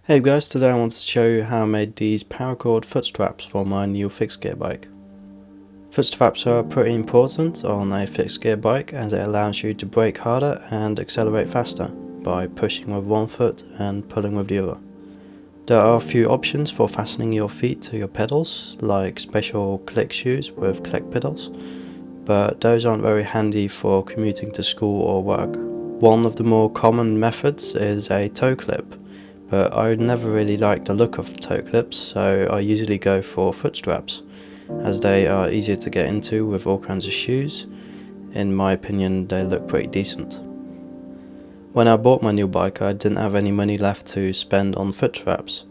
Hey guys, today I want to show you how I made these Paracord Footstraps for my new fixed gear bike. Footstraps are pretty important on a fixed gear bike as it allows you to brake harder and accelerate faster by pushing with one foot and pulling with the other. There are a few options for fastening your feet to your pedals, like special click shoes with click pedals, but those aren't very handy for commuting to school or work. One of the more common methods is a toe clip, but I never really like the look of toe clips, so I usually go for foot straps, as they are easier to get into with all kinds of shoes. In my opinion, they look pretty decent. When I bought my new bike, I didn't have any money left to spend on foot straps,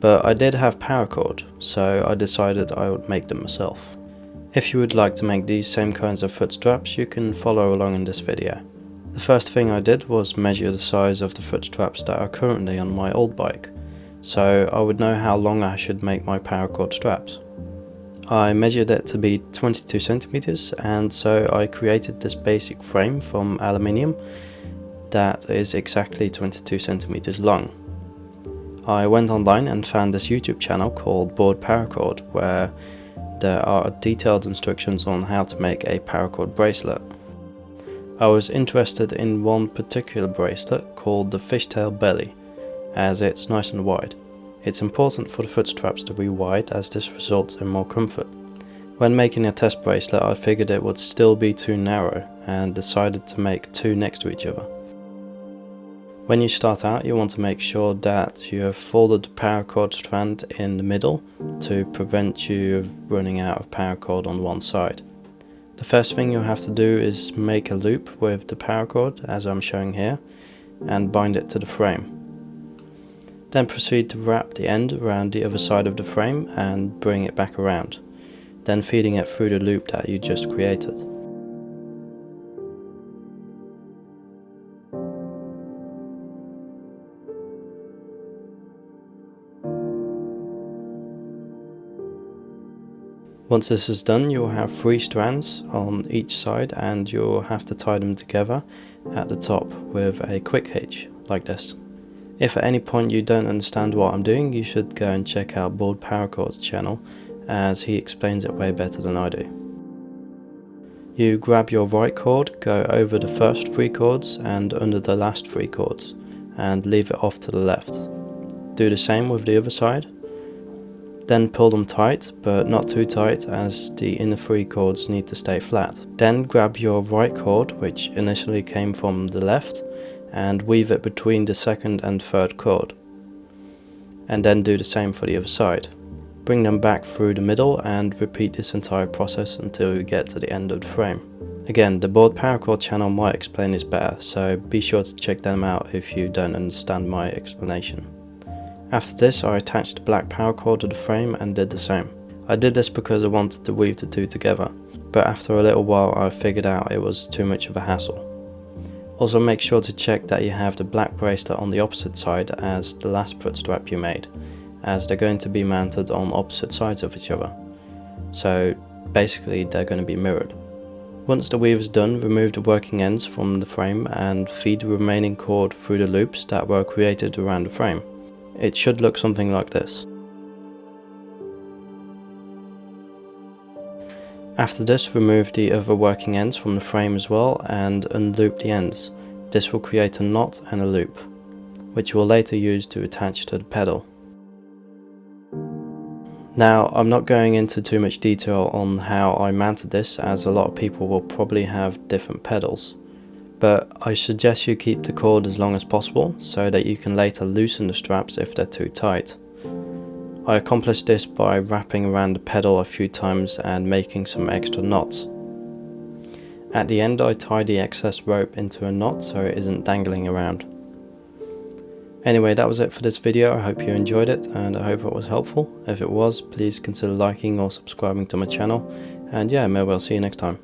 but I did have paracord, so I decided I would make them myself. If you would like to make these same kinds of foot straps, you can follow along in this video. The first thing I did was measure the size of the foot straps that are currently on my old bike, so I would know how long I should make my paracord straps. I measured it to be 22 centimeters, and so I created this basic frame from aluminium that is exactly 22 centimeters long. I went online and found this YouTube channel called Board Paracord, where there are detailed instructions on how to make a paracord bracelet. I was interested in one particular bracelet called the fishtail belly, as it's nice and wide. It's important for the foot straps to be wide, as this results in more comfort. When making a test bracelet, I figured it would still be too narrow and decided to make two next to each other. When you start out, you want to make sure that you have folded the paracord strand in the middle to prevent you running out of paracord on one side. The first thing you have to do is make a loop with the paracord, as I'm showing here, and bind it to the frame. Then proceed to wrap the end around the other side of the frame and bring it back around, then feeding it through the loop that you just created. Once this is done, you'll have 3 strands on each side and you'll have to tie them together at the top with a quick hitch, like this. If at any point you don't understand what I'm doing, you should go and check out Board Paracord's channel, as he explains it way better than I do. You grab your right cord, go over the first 3 cords and under the last 3 cords, and leave it off to the left. Do the same with the other side. Then pull them tight, but not too tight, as the inner 3 cords need to stay flat. Then grab your right cord, which initially came from the left, and weave it between the second and third cord. And then do the same for the other side. Bring them back through the middle and repeat this entire process until you get to the end of the frame. Again, the Board Paracord channel might explain this better, so be sure to check them out if you don't understand my explanation. After this, I attached the black paracord to the frame and did the same. I did this because I wanted to weave the two together, but after a little while I figured out it was too much of a hassle. Also, make sure to check that you have the black bracelet on the opposite side as the last foot strap you made, as they're going to be mounted on opposite sides of each other. So basically they're going to be mirrored. Once the weave is done, remove the working ends from the frame and feed the remaining cord through the loops that were created around the frame. It should look something like this. After this, remove the other working ends from the frame as well and unloop the ends. This will create a knot and a loop, which we'll later use to attach to the pedal. Now, I'm not going into too much detail on how I mounted this, as a lot of people will probably have different pedals. But I suggest you keep the cord as long as possible so that you can later loosen the straps if they're too tight. I accomplished this by wrapping around the pedal a few times and making some extra knots. At the end, I tie the excess rope into a knot so it isn't dangling around. Anyway, that was it for this video. I hope you enjoyed it and I hope it was helpful. If it was, please consider liking or subscribing to my channel, and yeah, maybe I'll see you next time.